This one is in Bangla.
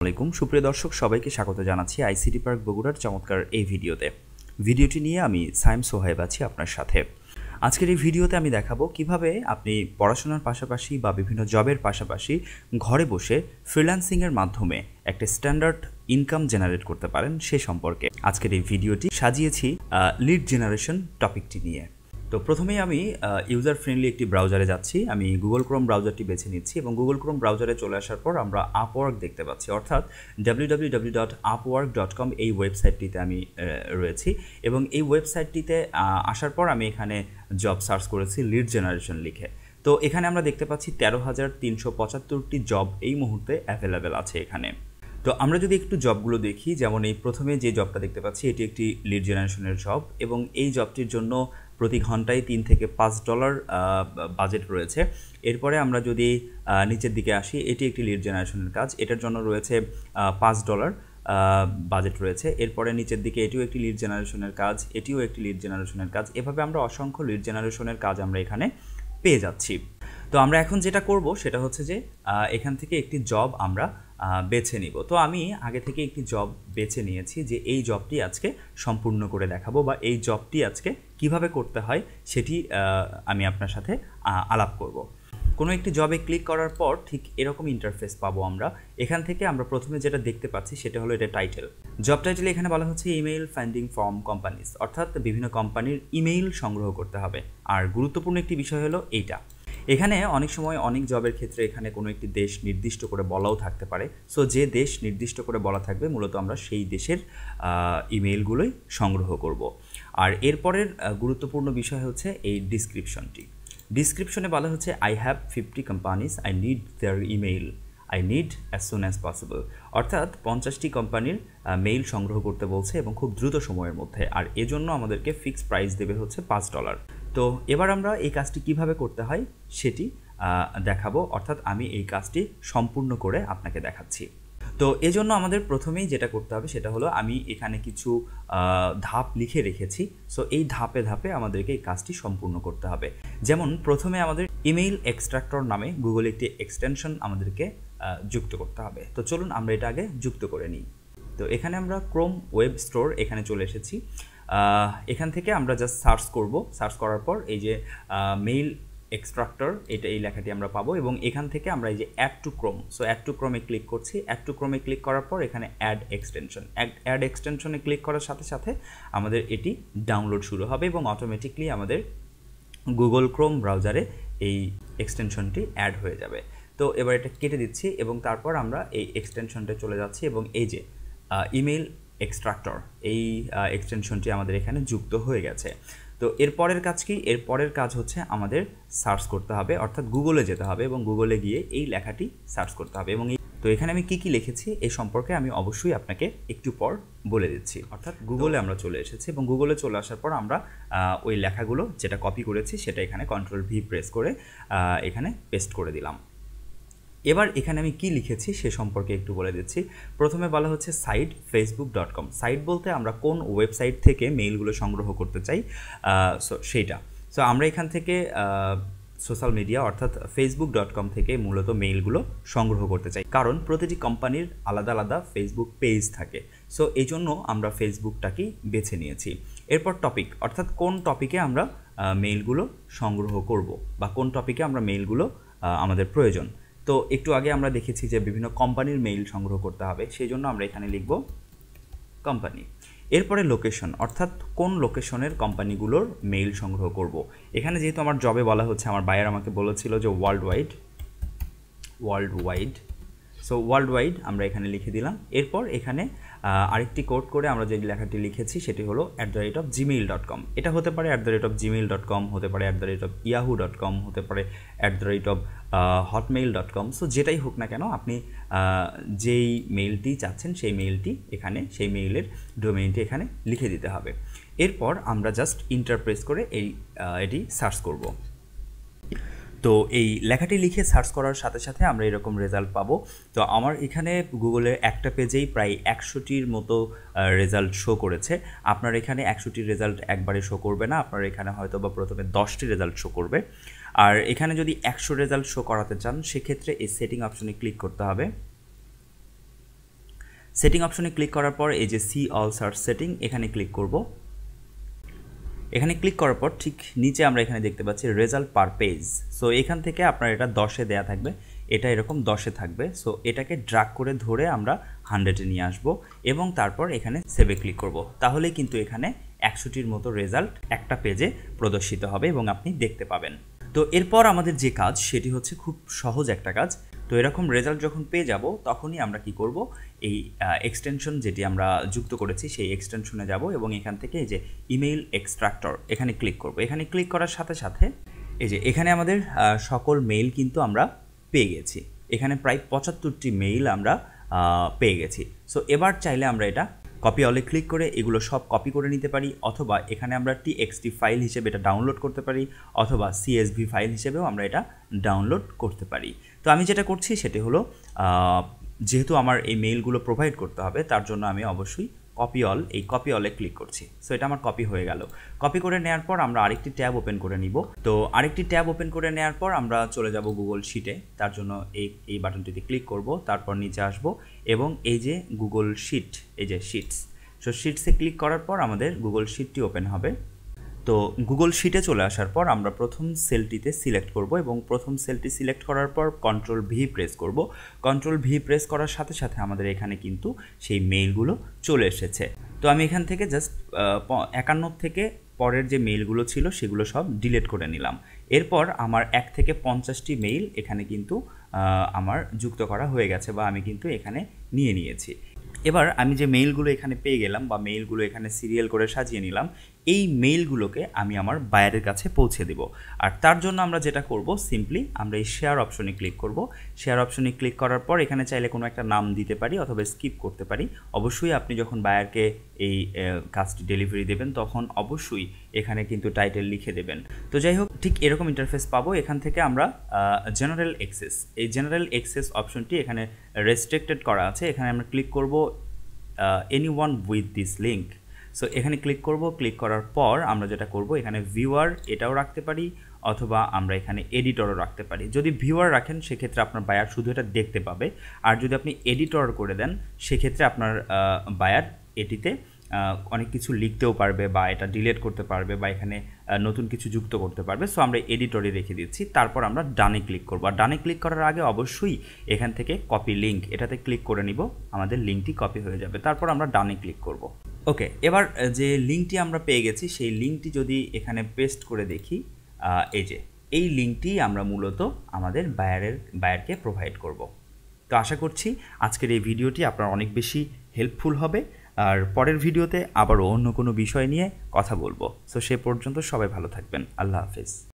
আসসালামু আলাইকুম সুপ্রিয় দর্শক সবাইকে স্বাগত জানাচ্ছি আইসিটি পার্ক বগুড়ার চমৎকার এই ভিডিওতে। ভিডিওটি নিয়ে আমি সাইম সোহাইব আছি আপনার সাথে। আজকের এই ভিডিওতে আমি দেখাবো কিভাবে আপনি পড়াশোনার পাশাপাশি বা বিভিন্ন জবের পাশাপাশি ঘরে বসে ফ্রিল্যান্সিংয়ের মাধ্যমে একটা স্ট্যান্ডার্ড ইনকাম জেনারেট করতে পারেন সে সম্পর্কে আজকের এই ভিডিওটি সাজিয়েছি লিড জেনারেশন টপিকটি নিয়ে। তো প্রথমেই আমি ইউজার ফ্রেন্ডলি একটি ব্রাউজারে যাচ্ছি। আমি গুগল ক্রোম ব্রাউজারটি বেছে নিচ্ছি এবং গুগল ক্রোম ব্রাউজারে চলে আসার পর আমরা আপওয়ার্ক দেখতে পাচ্ছি, অর্থাৎ www.upwork.com এই ওয়েবসাইটটিতে আমি রয়েছি এবং এই ওয়েবসাইটটিতে আসার পর আমি এখানে জব সার্চ করেছি লিড জেনারেশন লিখে। তো এখানে আমরা দেখতে পাচ্ছি 13,375টি জব এই মুহূর্তে অ্যাভেলেবেল আছে এখানে। তো আমরা যদি একটু জবগুলো দেখি, যেমন এই প্রথমে যে জবটা দেখতে পাচ্ছি এটি একটি লিড জেনারেশনের জব এবং এই জবটির জন্য প্রতি ঘন্টায় $3 থেকে $5 বাজেট রয়েছে। এরপরে আমরা যদি নিচের দিকে আসি, এটি একটি লিড জেনারেশনের কাজ, এটার জন্য রয়েছে $5 বাজেট রয়েছে। এরপরে নিচের দিকে এটিও একটি লিড জেনারেশনের কাজ, এটিও একটি লিড জেনারেশনের কাজ। এভাবে আমরা অসংখ্য লিড জেনারেশনের কাজ আমরা এখানে পেয়ে যাচ্ছি। তো আমরা এখন যেটা করব সেটা হচ্ছে যে এখান থেকে একটি জব আমরা বেছে নিব। তো আমি আগে থেকে একটি জব বেছে নিয়েছি যে এই জবটি আজকে সম্পূর্ণ করে দেখাবো বা এই জবটি আজকে কিভাবে করতে হয় সেটি আমি আপনার সাথে আলাপ করব। কোনো একটি জবে ক্লিক করার পর ঠিক এরকম ইন্টারফেস পাবো আমরা। এখান থেকে আমরা প্রথমে যেটা দেখতে পাচ্ছি সেটা হলো এটা টাইটেল। জব টাইটেলে এখানে বলা হচ্ছে ইমেইল ফাইন্ডিং ফ্রম কোম্পানিজ, অর্থাৎ বিভিন্ন কোম্পানির ইমেইল সংগ্রহ করতে হবে। আর গুরুত্বপূর্ণ একটি বিষয় হলো এইটা, এখানে অনেক সময় অনেক জবের ক্ষেত্রে এখানে কোনো একটি দেশ নির্দিষ্ট করে বলাও থাকতে পারে। সো যে দেশ নির্দিষ্ট করে বলা থাকবে মূলত আমরা সেই দেশের ইমেইলগুলোই সংগ্রহ করব। আর এরপরের গুরুত্বপূর্ণ বিষয় হচ্ছে এই ডিসক্রিপশনটি। ডিসক্রিপশনে বলা হচ্ছে I have 50 companies, I need their email, I need as soon as possible, অর্থাৎ 50টি কোম্পানির মেইল সংগ্রহ করতে বলছে এবং খুব দ্রুত সময়ের মধ্যে। আর এজন্য আমাদেরকে ফিক্সড প্রাইস দেবে হচ্ছে $5। তো এবার আমরা এই কাজটি কিভাবে করতে হয় সেটি দেখাবো, অর্থাৎ আমি এই কাজটি সম্পূর্ণ করে আপনাকে দেখাচ্ছি। তো এজন্য আমাদের প্রথমেই যেটা করতে হবে সেটা হলো আমি এখানে কিছু ধাপ লিখে রেখেছি। সো এই ধাপে ধাপে আমাদেরকে এই কাজটি সম্পূর্ণ করতে হবে। যেমন প্রথমে আমাদের ইমেইল এক্সট্রাক্টর নামে গুগল একটি এক্সটেনশন আমাদেরকে যুক্ত করতে হবে। তো চলুন আমরা এটা আগে যুক্ত করে নিই। তো এখানে আমরা ক্রোম ওয়েব স্টোর এখানে চলে এসেছি। এখান থেকে আমরা জাস্ট সার্চ করব। সার্চ করার পর এই যে মেইল এক্সট্রাক্টর এই লেখাটি আমরা পাবো এবং এখান থেকে আমরা এই যে add to Chrome, so add to ক্রোমে ক্লিক করছি। অ্যাড টু ক্রোমে ক্লিক করার পর এখানে অ্যাড এক্সটেনশনে ক্লিক করার সাথে সাথে আমাদের এটি ডাউনলোড শুরু হবে এবং অটোমেটিকলি আমাদের গুগল ক্রোম ব্রাউজারে এই এক্সটেনশনটি অ্যাড হয়ে যাবে। তো এবার এটা কেটে দিচ্ছি এবং তারপর আমরা এই এক্সটেনশনটা চলে যাচ্ছি এবং এই যে ইমেইল এক্সট্রাক্টর এই এক্সটেনশনটি আমাদের এখানে যুক্ত হয়ে গেছে। তো এরপরের কাজ কি? এরপরের কাজ হচ্ছে আমাদের সার্চ করতে হবে, অর্থাৎ গুগলে যেতে হবে এবং গুগলে গিয়ে এই লেখাটি সার্চ করতে হবে। এবং তো এখানে আমি কি লিখেছি এই সম্পর্কে আমি অবশ্যই আপনাকে একটু পর বলে দিচ্ছি। অর্থাৎ গুগলে আমরা চলে এসেছি এবং গুগলে চলে আসার পর আমরা ওই লেখাগুলো যেটা কপি করেছি সেটা এখানে Ctrl+V প্রেস করে এখানে পেস্ট করে দিলাম। এবার এখানে আমি কি লিখেছি সে সম্পর্কে একটু বলে দিচ্ছি। প্রথমে বলা হচ্ছে সাইট facebook.com। সাইট বলতে আমরা কোন ওয়েবসাইট থেকে মেইলগুলো সংগ্রহ করতে চাই সেইটা। সো আমরা এখান থেকে সোশ্যাল মিডিয়া অর্থাৎ facebook.com থেকে মূলত মেইলগুলো সংগ্রহ করতে চাই, কারণ প্রতিটি কোম্পানির আলাদা আলাদা ফেসবুক পেজ থাকে। সো এই জন্য আমরা ফেসবুকটাকেই বেছে নিয়েছি। এরপর টপিক, অর্থাৎ কোন টপিকে আমরা মেইলগুলো সংগ্রহ করব বা কোন টপিকে আমরা মেইলগুলো আমাদের প্রয়োজন। তো একটু আগে আমরা দেখেছি যে বিভিন্ন কোম্পানির মেইল সংগ্রহ করতে হবে, সেই জন্য আমরা এখানে লিখব কোম্পানি। এরপরে লোকেশন, অর্থাৎ কোন লোকেশনের কোম্পানিগুলোর মেইল সংগ্রহ করব। এখানে যেহেতু আমার জবে বলা হচ্ছে, আমার বায়ার আমাকে বলেছিল যে world wide, so world wide আমরা এখানে লিখে দিলাম। এরপর এখানে আরেকটি কোড করে আমরা যে লেখাটি লিখেছি সেটি হলো @gmail.com। এটা হতে পারে @gmail.com, হতে পারে @yahoo.com, হতে পারে @hotmail.com। সো যেটাই হোক না কেন আপনি যেই মেইলটি চাচ্ছেন সেই মেইলটি এখানে, সেই মেইলের ডোমেইনটি এখানে লিখে দিতে হবে। এরপর আমরা জাস্ট ইন্টার প্রেস করে এটি সার্চ করব। তো এই লেখাটি লিখে সার্চ করার সাথে সাথে আমরা এরকম রেজাল্ট পাবো। তো আমার এখানে গুগলের একটা পেজেই প্রায় 100টির মতো রেজাল্ট শো করেছে। আপনার এখানে 100টির রেজাল্ট একবারে শো করবে না, আপনার এখানে হয়তো বা প্রথমে 10টি রেজাল্ট শো করবে। আর এখানে যদি 100 রেজাল্ট শো করাতে চান সেক্ষেত্রে এই সেটিং অপশনে ক্লিক করতে হবে। সেটিং অপশনে ক্লিক করার পর এই যে সি অল সার্চ সেটিং এখানে ক্লিক করব। এখানে ক্লিক করার পর ঠিক নিচে আমরা এখানে দেখতে পাচ্ছি রেজাল্ট পার পেজ। সো এখান থেকে আপনার এটা 10-এ দেয়া থাকবে, এটা এরকম 10-এ থাকবে। সো এটাকে ড্র্যাগ করে ধরে আমরা 100-এ নিয়ে আসব এবং তারপর এখানে সেভে ক্লিক করব। তাহলেই কিন্তু এখানে 100টির মতো রেজাল্ট একটা পেজে প্রদর্শিত হবে এবং আপনি দেখতে পাবেন। তো এরপর আমাদের যে কাজ সেটি হচ্ছে খুব সহজ একটা কাজ। তো এরকম রেজাল্ট যখন পেয়ে যাব তখনই আমরা কি করব, এই এক্সটেনশন যেটি আমরা যুক্ত করেছি সেই এক্সটেনশনে যাব এবং এখান থেকে এই যে ইমেইল এক্সট্রাক্টর এখানে ক্লিক করব। এখানে ক্লিক করার সাথে সাথে এই যে এখানে আমাদের সকল মেইল কিন্তু আমরা পেয়ে গেছি। এখানে প্রায় 75টি মেইল আমরা পেয়ে গেছি। সো এবার চাইলে আমরা এটা কপি অলে ক্লিক করে এগুলো সব কপি করে নিতে পারি, অথবা এখানে আমরা টিএক্সটি ফাইল হিসেবে এটা ডাউনলোড করতে পারি, অথবা সিএসভি ফাইল হিসেবেও আমরা এটা ডাউনলোড করতে পারি। তো আমি যেটা করছি সেটি হলো যেহেতু আমার এই মেইলগুলো প্রোভাইড করতে হবে তার জন্য আমি অবশ্যই কপি অল, এই কপি অলে ক্লিক করছি। সো এটা আমার কপি হয়ে গেল। কপি করে নেওয়ার পর আমরা আরেকটি ট্যাব ওপেন করে নিব। তো আরেকটি ট্যাব ওপেন করে নেওয়ার পর আমরা চলে যাব গুগল শিটে। তার জন্য এই বাটনটিতে ক্লিক করব, তারপর নিচে আসব এবং এই যে গুগল শিট, এই যে শিটস, সো শিটসে ক্লিক করার পর আমাদের গুগল শিটটি ওপেন হবে। তো গুগল শিটে চলে আসার পর আমরা প্রথম সেলটিতে সিলেক্ট করব এবং প্রথম সেলটি সিলেক্ট করার পর কন্ট্রোল ভি প্রেস করব। কন্ট্রোল ভি প্রেস করার সাথে সাথে আমাদের এখানে কিন্তু সেই মেইলগুলো চলে এসেছে। তো আমি এখান থেকে জাস্ট 51 থেকে পরের যে মেইলগুলো ছিল সেগুলো সব ডিলিট করে নিলাম। এরপর আমার 1 থেকে 50টি মেইল এখানে কিন্তু আমার যুক্ত করা হয়ে গেছে বা আমি কিন্তু এখানে নিয়ে নিয়েছি। এবার আমি যে মেইলগুলো এখানে পেয়ে গেলাম বা মেইলগুলো এখানে সিরিয়াল করে সাজিয়ে নিলাম, এই মেইলগুলোকে আমি আমার বায়ারের কাছে পৌঁছে দেব। আর তার জন্য আমরা যেটা করব, সিম্পলি আমরা এই শেয়ার অপশনে ক্লিক করব। শেয়ার অপশনে ক্লিক করার পর এখানে চাইলে কোনো একটা নাম দিতে পারি অথবা স্কিপ করতে পারি। অবশ্যই আপনি যখন বায়ারকে এই কাজটি ডেলিভারি দেবেন তখন অবশ্যই এখানে কিন্তু টাইটেল লিখে দেবেন। তো যাই হোক, ঠিক এরকম ইন্টারফেস পাবো। এখান থেকে আমরা জেনারেল অ্যাক্সেস, এই জেনারেল অ্যাক্সেস অপশনটি এখানে রেস্ট্রিক্টেড করা আছে, এখানে আমরা ক্লিক করব anyone with this link. So এখানে ক্লিক করব। ক্লিক করার পর আমরা যেটা করব, এখানে ভিউয়ার এটাও রাখতে পারি অথবা আমরা এখানে এডিটরও রাখতে পারি। যদি ভিউয়ার রাখেন সেক্ষেত্রে আপনার বায়ার শুধু এটা দেখতে পাবে, আর যদি আপনি এডিটর করে দেন সেক্ষেত্রে আপনার বায়ার এটিতে অনেক কিছু লিখতেও পারবে বা এটা ডিলিট করতে পারবে বা এখানে নতুন কিছু যুক্ত করতে পারবে। সো আমরা এডিটরে রেখে দিচ্ছি। তারপর আমরা ডানে ক্লিক করব। আর ডানে ক্লিক করার আগে অবশ্যই এখান থেকে কপি লিঙ্ক এটাতে ক্লিক করে নিব, আমাদের লিঙ্কটি কপি হয়ে যাবে। তারপর আমরা ডানে ক্লিক করব। ওকে, এবার যে লিঙ্কটি আমরা পেয়ে গেছি সেই লিঙ্কটি যদি এখানে পেস্ট করে দেখি, এই যে এই লিঙ্কটি আমরা মূলত আমাদের বায়ারকে প্রোভাইড করব। তো আশা করছি আজকের এই ভিডিওটি আপনার অনেক বেশি হেল্পফুল হবে। আর পরের ভিডিওতে আবারও অন্য কোনো বিষয় নিয়ে কথা বলবো। সো সে পর্যন্ত সবাই ভালো থাকবেন। আল্লাহ হাফেজ।